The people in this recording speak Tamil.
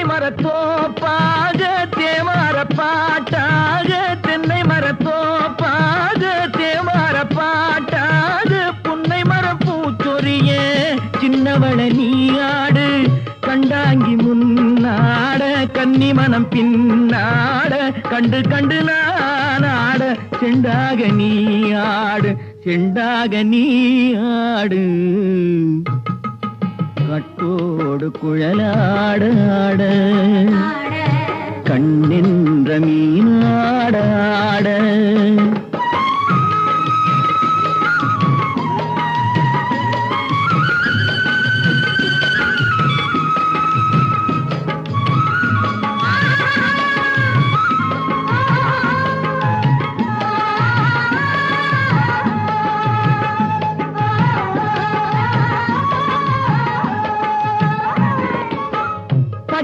மரத்தோப்பாக தேவார பாட்டாக தென்னை மரத்தோப்பாக தேவார பாட்டாக புன்னை மரப்பூச்சொரிய சின்னவள நீயாடு கண்டாங்கி முன்னாட கன்னி மனம் பின்னாட கண்டு கண்டு நானாட செண்டாக நீயாடு செண்டாக நீயாடு கட்டோடு குழலாட கண்ணென்ற மீ